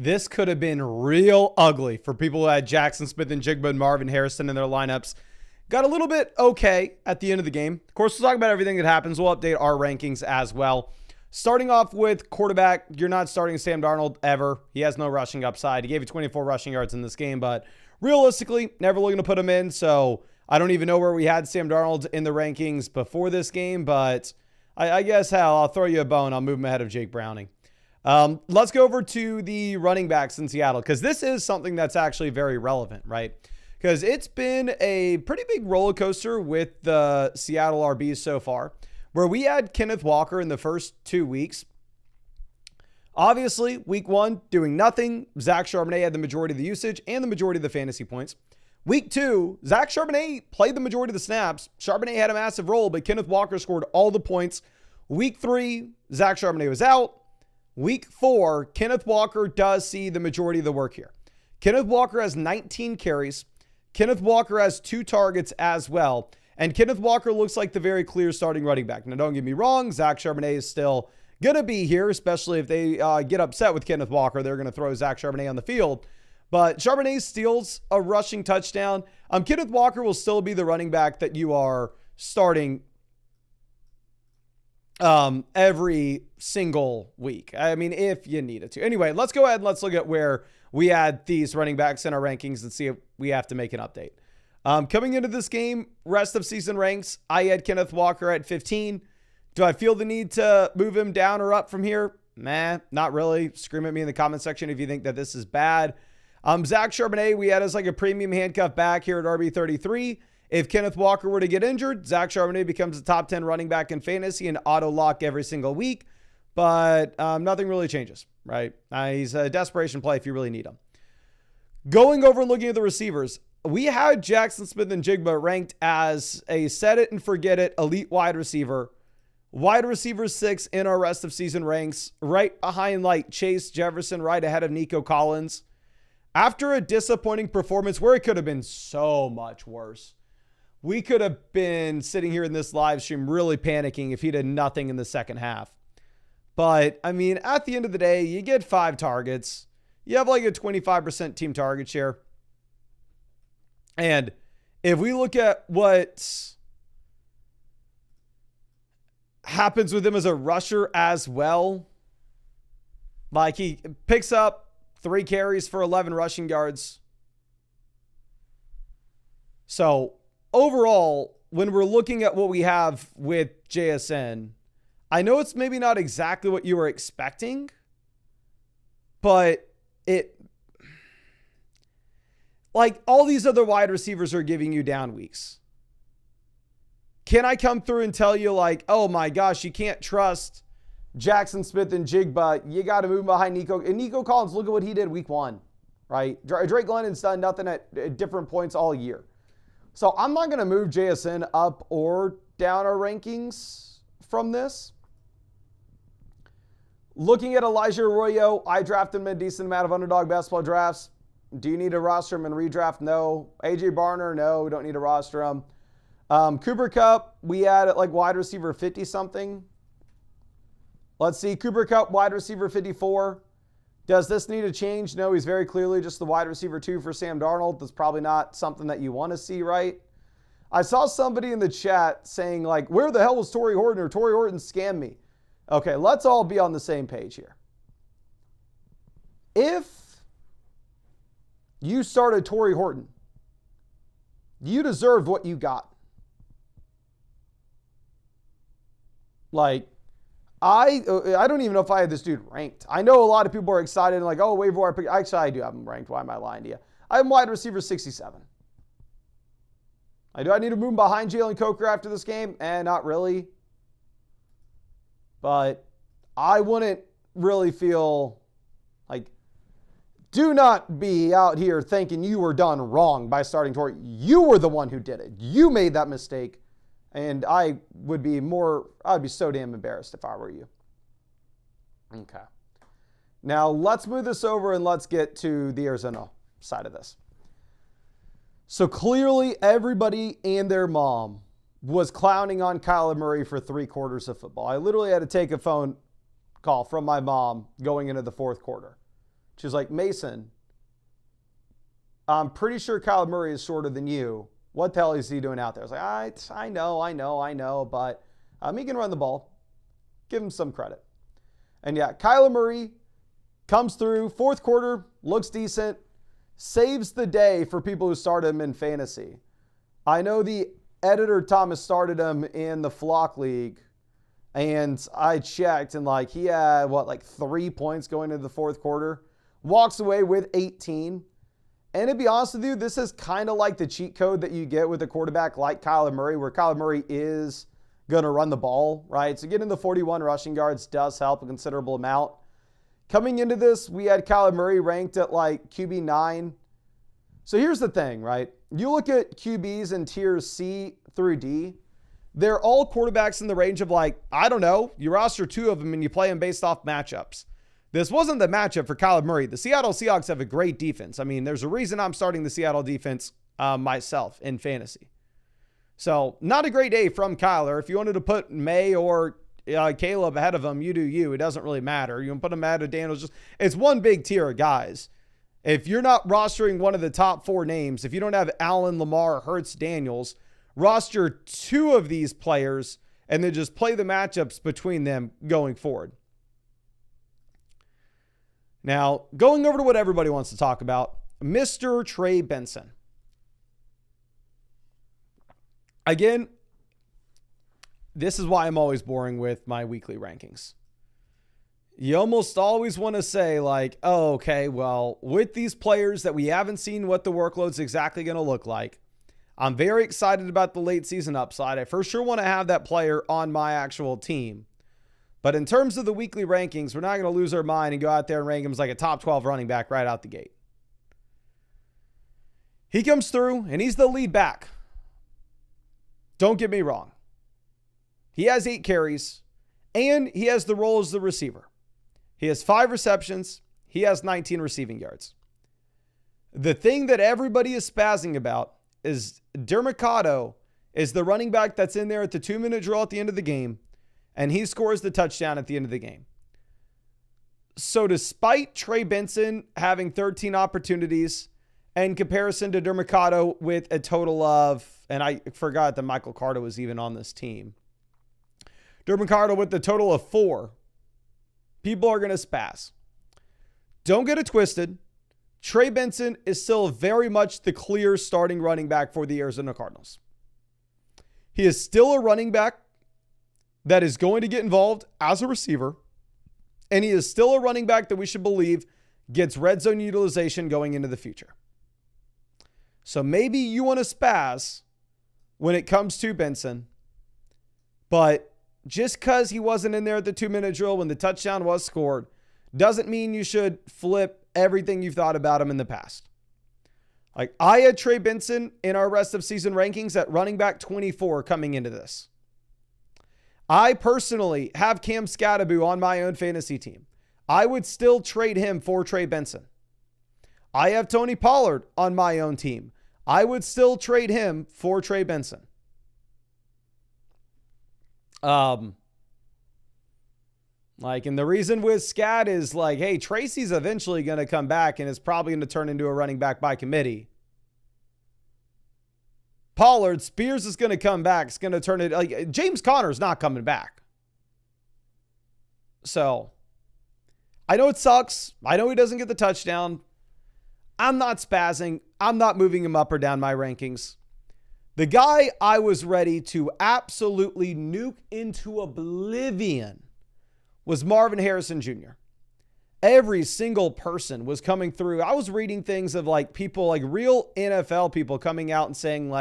This could have been real ugly for people who had Jackson Smith and Jigba and Marvin Harrison in their lineups. Got a little bit okay at the end of the game. Of course, we'll talk about everything that happens. We'll update our rankings as well. Starting off with quarterback, you're not starting Sam Darnold ever. He has no rushing upside. He gave you 24 rushing yards in this game, but realistically, never looking to put him in. So I don't even know where we had Sam Darnold in the rankings before this game, but I guess, hell, I'll throw you a bone. I'll move him ahead of Jake Browning. Let's go over to the running backs in Seattle, because this is something that's actually very relevant, right? Because it's been a pretty big roller coaster with the Seattle RBs so far, where we had Kenneth Walker in the first 2 weeks. Obviously, week 1, doing nothing. Zach Charbonnet had the majority of the usage and the majority of the fantasy points. Week 2, Zach Charbonnet played the majority of the snaps. Charbonnet had a massive role, but Kenneth Walker scored all the points. Week 3, Zach Charbonnet was out. Week 4, Kenneth Walker does see the majority of the work here. Kenneth Walker has 19 carries. Kenneth Walker has 2 targets as well. And Kenneth Walker looks like the very clear starting running back. Now, don't get me wrong. Zach Charbonnet is still going to be here, especially if they get upset with Kenneth Walker. They're going to throw Zach Charbonnet on the field. But Charbonnet steals a rushing touchdown. Kenneth Walker will still be the running back that you are starting every single week. I mean, if you needed to. Anyway, let's go ahead and let's look at where we had these running backs in our rankings and see if we have to make an update. Coming into this game, rest of season ranks, I had Kenneth Walker at 15. Do I feel the need to move him down or up from here? Nah, not really. Scream at me in the comment section if you think that this is bad. Zach Charbonnet, we had as like a premium handcuff back here at RB33. If Kenneth Walker were to get injured, Zach Charbonnet becomes a top 10 running back in fantasy and auto lock every single week. But nothing really changes, right? He's a desperation play if you really need him. Going over and looking at the receivers, we had Jackson Smith and Jigba ranked as a set it and forget it elite wide receiver. Wide receiver 6 in our rest of season ranks, right behind like Chase Jefferson, right ahead of Nico Collins. After a disappointing performance where it could have been so much worse, we could have been sitting here in this live stream really panicking if he did nothing in the second half. But, I mean, at the end of the day, you get 5 targets. You have like a 25% team target share. And if we look at what happens with him as a rusher as well, like he picks up 3 carries for 11 rushing yards. So overall, when we're looking at what we have with JSN, I know it's maybe not exactly what you were expecting, but it, like all these other wide receivers are giving you down weeks. Can I come through and tell you like, oh my gosh, you can't trust Jackson Smith and Jigba. You got to move behind Nico. And Nico Collins, look at what he did week 1, right? Drake London's done nothing at different points all year. So I'm not going to move JSN up or down our rankings from this. Looking at Elijah Arroyo, I drafted him in a decent amount of underdog basketball drafts. Do you need to roster him and redraft? No. AJ Barner, no, we don't need to roster him. Cooper Kupp, we had at like wide receiver 50 something. Let's see, Cooper Kupp, wide receiver 54. Does this need a change? No, he's very clearly just the wide receiver 2 for Sam Darnold. That's probably not something that you want to see, right? I saw somebody in the chat saying like, where the hell was Torrey Horton, or Torrey Horton scammed me? Okay, let's all be on the same page here. If you started Torrey Horton, you deserved what you got. Like, I don't even know if I had this dude ranked. I know a lot of people are excited and like, oh, waiver wire pick. Actually, I do have him ranked. Why am I lying to you? I'm wide receiver 67. Do I need to move him behind Jalen Coker after this game? Not really. But I wouldn't really feel like, do not be out here thinking you were done wrong by starting Torrey. You were the one who did it. You made that mistake. And I'd be so damn embarrassed if I were you. Okay. Now let's move this over and let's get to the Arizona side of this. So clearly everybody and their mom was clowning on Kyler Murray for 3 quarters of football. I literally had to take a phone call from my mom going into the 4th quarter. She was like, Mason, I'm pretty sure Kyler Murray is shorter than you. What the hell is he doing out there? I was like, I know, but he can run the ball. Give him some credit. And yeah, Kyler Murray comes through, fourth quarter, looks decent, saves the day for people who started him in fantasy. I know the editor Thomas started him in the Flock League, and I checked, and like he had, 3 points going into the fourth quarter. Walks away with 18. And to be honest with you, this is kind of like the cheat code that you get with a quarterback like Kyler Murray, where Kyler Murray is going to run the ball, right? So getting the 41 rushing yards does help a considerable amount. Coming into this, we had Kyler Murray ranked at like QB 9. So here's the thing, right? You look at QBs in tiers C through D, they're all quarterbacks in the range of you roster 2 of them and you play them based off matchups. This wasn't the matchup for Kyler Murray. The Seattle Seahawks have a great defense. I mean, there's a reason I'm starting the Seattle defense myself in fantasy. So not a great day from Kyler. If you wanted to put May or Caleb ahead of him, you do you. It doesn't really matter. You can put him ahead of Daniels. It's one big tier of guys. If you're not rostering one of the top 4 names, if you don't have Allen, Lamar, Hurts, Daniels, roster 2 of these players and then just play the matchups between them going forward. Now, going over to what everybody wants to talk about, Mr. Trey Benson. Again, this is why I'm always boring with my weekly rankings. You almost always want to say with these players that we haven't seen what the workload's exactly going to look like, I'm very excited about the late season upside. I for sure want to have that player on my actual team. But in terms of the weekly rankings, we're not going to lose our mind and go out there and rank him as like a top 12 running back right out the gate. He comes through and he's the lead back. Don't get me wrong. He has 8 carries and he has the role as the receiver. He has 5 receptions. He has 19 receiving yards. The thing that everybody is spazzing about is Dermicado is the running back that's in there at the 2-minute drill at the end of the game. And he scores the touchdown at the end of the game. So despite Trey Benson having 13 opportunities in comparison to Dermicado with a total of, and I forgot that Michael Carter was even on this team. Dermicado with the total of 4. People are going to spaz. Don't get it twisted. Trey Benson is still very much the clear starting running back for the Arizona Cardinals. He is still a running back that is going to get involved as a receiver, and he is still a running back that we should believe gets red zone utilization going into the future. So maybe you want to spaz when it comes to Benson, but just because he wasn't in there at the 2-minute drill when the touchdown was scored doesn't mean you should flip everything you've thought about him in the past. Like I had Trey Benson in our rest of season rankings at running back 24 coming into this. I personally have Cam Scatterbu on my own fantasy team. I would still trade him for Trey Benson. I have Tony Pollard on my own team. I would still trade him for Trey Benson. And the reason with Scat is hey, Tracy's eventually going to come back and is probably going to turn into a running back by committee. Pollard, Spears is going to come back. It's going to turn it James Conner's not coming back. So I know it sucks. I know he doesn't get the touchdown. I'm not spazzing. I'm not moving him up or down my rankings. The guy I was ready to absolutely nuke into oblivion was Marvin Harrison Jr. Every single person was coming through. I was reading things of people, real NFL people coming out and saying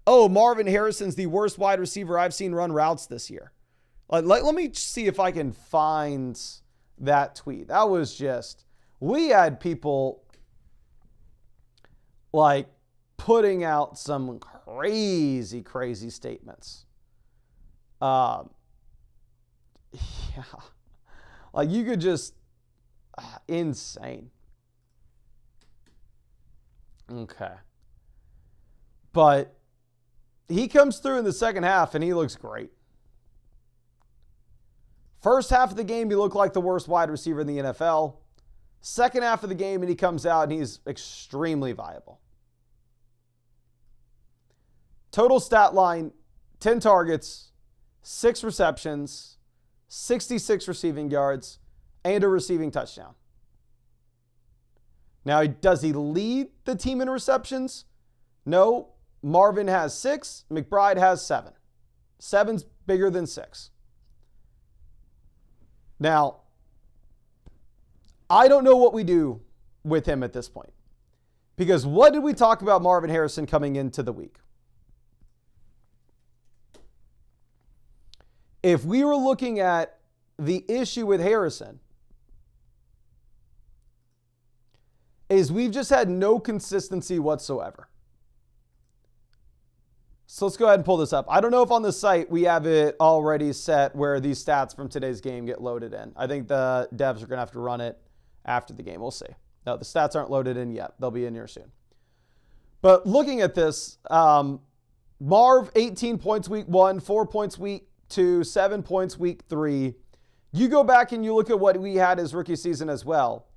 oh, Marvin Harrison's the worst wide receiver I've seen run routes this year. Let me see if I can find that tweet. That was just, we had people putting out some crazy, crazy statements. Yeah. You could just, insane. Okay. But he comes through in the second half and he looks great. First half of the game, he looked like the worst wide receiver in the NFL. Second half of the game, and he comes out and he's extremely viable. Total stat line, 10 targets, 6 receptions, 66 receiving yards, and a receiving touchdown. Now, does he lead the team in receptions? No. Marvin has 6. McBride has 7. 7's bigger than 6. Now, I don't know what we do with him at this point. Because what did we talk about Marvin Harrison coming into the week? If we were looking at the issue with Harrison, is we've just had no consistency whatsoever. So let's go ahead and pull this up. I don't know if on the site we have it already set where these stats from today's game get loaded in. I think the devs are going to have to run it after the game. We'll see. No, the stats aren't loaded in yet. They'll be in here soon. But looking at this, Marv, 18 points week 1, 4 points week 2, 7 points week 3. You go back and you look at what we had his rookie season as well.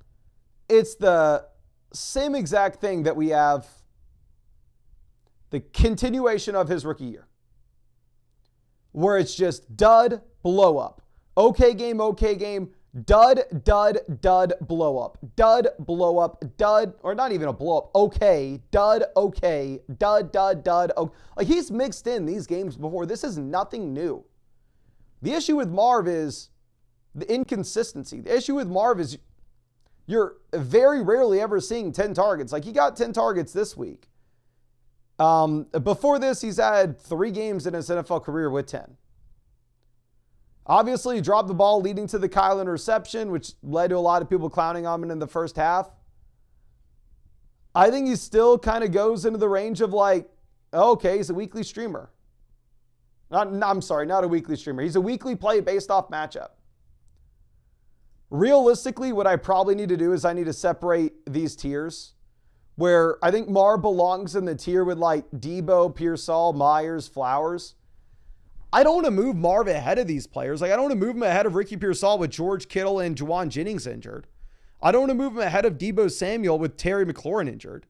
It's the same exact thing that we have the continuation of his rookie year, where it's just dud, blow up. Okay game, dud, blow up. Dud, blow up, dud, or not even a blow up. Okay, dud, okay, dud, okay. Like, he's mixed in these games before. This is nothing new. The issue with Marv is the inconsistency. The issue with Marv is you're very rarely ever seeing 10 targets. Like, he got 10 targets this week. Before this, he's had 3 games in his NFL career with 10. Obviously, he dropped the ball leading to the Kyle interception, which led to a lot of people clowning on him in the first half. I think he still kind of goes into the range of like, okay, he's a weekly streamer. Not a weekly streamer. He's a weekly play based off matchup. Realistically, what I probably need to do is I need to separate these tiers, where I think Marv belongs in the tier with like Debo, Pearsall, Myers, Flowers. I don't want to move Marv ahead of these players. Like, I don't want to move him ahead of Ricky Pearsall with George Kittle and Juwan Jennings injured. I don't want to move him ahead of Debo Samuel with Terry McLaurin injured.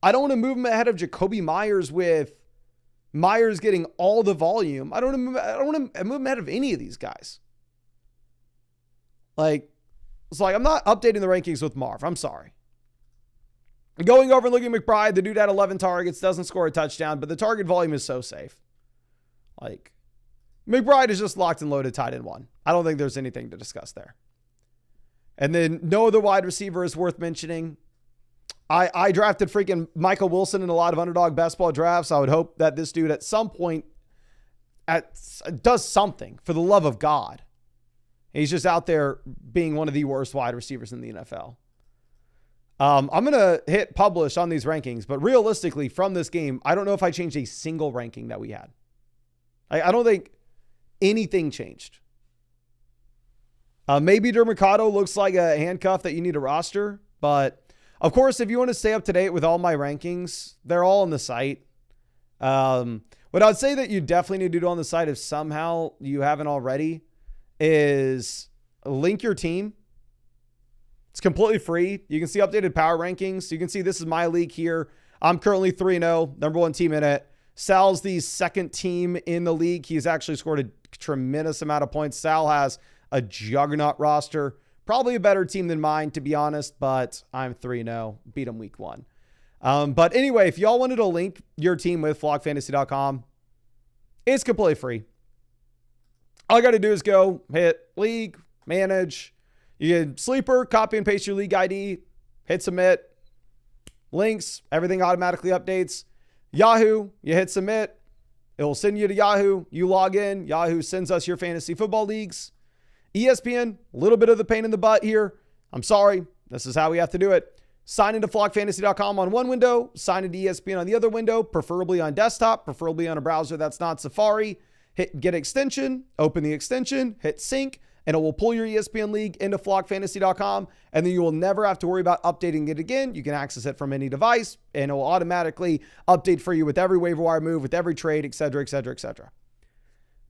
I don't want to move him ahead of Jacoby Myers with Myers getting all the volume. I don't want to move him ahead of any of these guys. Like, it's like, I'm not updating the rankings with Marv. I'm sorry. Going over and looking at McBride, the dude had 11 targets, doesn't score a touchdown, but the target volume is so safe. Like, McBride is just locked and loaded tight end 1. I don't think there's anything to discuss there. And then no other wide receiver is worth mentioning. I drafted freaking Michael Wilson in a lot of underdog best ball drafts. I would hope that this dude at some point does something, for the love of God. He's just out there being one of the worst wide receivers in the NFL. I'm going to hit publish on these rankings, but realistically from this game, I don't know if I changed a single ranking that we had. I don't think anything changed. Maybe Dermicado looks like a handcuff that you need to roster, but of course, if you want to stay up to date with all my rankings, they're all on the site. What I'd say that you definitely need to do on the site, if somehow you haven't already, is link your team. It's completely free. You can see updated power rankings. You can see this is my league here. I'm currently 3-0, number 1 team in it. Sal's the second team in the league. He's actually scored a tremendous amount of points. Sal has a juggernaut roster. Probably a better team than mine, to be honest, but I'm 3-0. Beat him week 1. But anyway, if y'all wanted to link your team with flockfantasy.com, it's completely free. All you got to do is go hit league, manage. You can sleeper, copy and paste your league ID, hit submit, links, everything automatically updates. Yahoo, you hit submit, it will send you to Yahoo. You log in, Yahoo sends us your fantasy football leagues. ESPN, a little bit of the pain in the butt here. I'm sorry, this is how we have to do it. Sign into flockfantasy.com on one window, sign into ESPN on the other window, preferably on desktop, preferably on a browser that's not Safari. Hit get extension, open the extension, hit sync, and it will pull your ESPN league into flockfantasy.com, and then you will never have to worry about updating it again. You can access it from any device, and it will automatically update for you with every waiver wire move, with every trade, et cetera, et cetera, et cetera.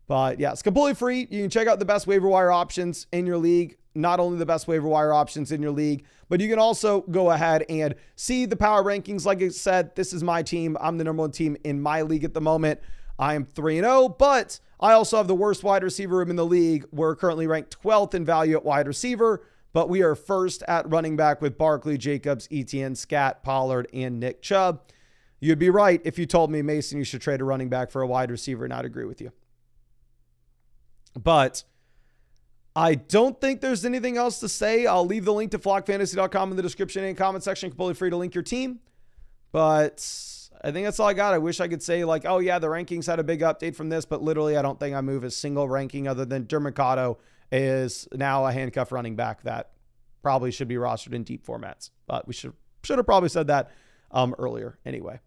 But yeah, it's completely free. You can check out the best waiver wire options in your league. not only the best waiver wire options in your league, but you can also go ahead and see the power rankings. Like I said, this is my team. I'm the number one team in my league at the moment. I am 3-0, but I also have the worst wide receiver room in the league. We're currently ranked 12th in value at wide receiver, but we are first at running back with Barkley, Jacobs, Etienne, Scat, Pollard, and Nick Chubb. You'd be right if you told me, Mason, you should trade a running back for a wide receiver, and I'd agree with you. But I don't think there's anything else to say. I'll leave the link to flockfantasy.com in the description and comment section. Completely free to link your team. But I think that's all I got. I wish I could say like, oh yeah, the rankings had a big update from this, but literally I don't think I move a single ranking other than Dermicado is now a handcuff running back that probably should be rostered in deep formats. But we should have probably said that earlier anyway.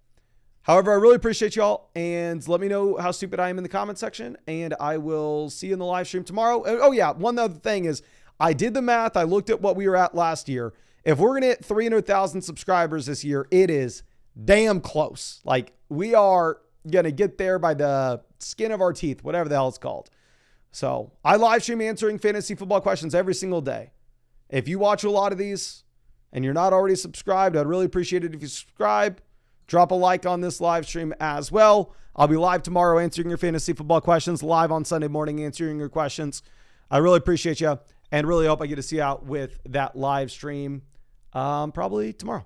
However, I really appreciate y'all, and let me know how stupid I am in the comment section, and I will see you in the live stream tomorrow. Oh yeah, one other thing is I did the math. I looked at what we were at last year. If we're going to hit 300,000 subscribers this year, it is damn close. Like, we are going to get there by the skin of our teeth, whatever the hell it's called. So I live stream answering fantasy football questions every single day. If you watch a lot of these and you're not already subscribed, I'd really appreciate it if you subscribe. Drop a like on this live stream as well. I'll be live tomorrow answering your fantasy football questions, live on Sunday morning answering your questions. I really appreciate you and really hope I get to see you out with that live stream probably tomorrow.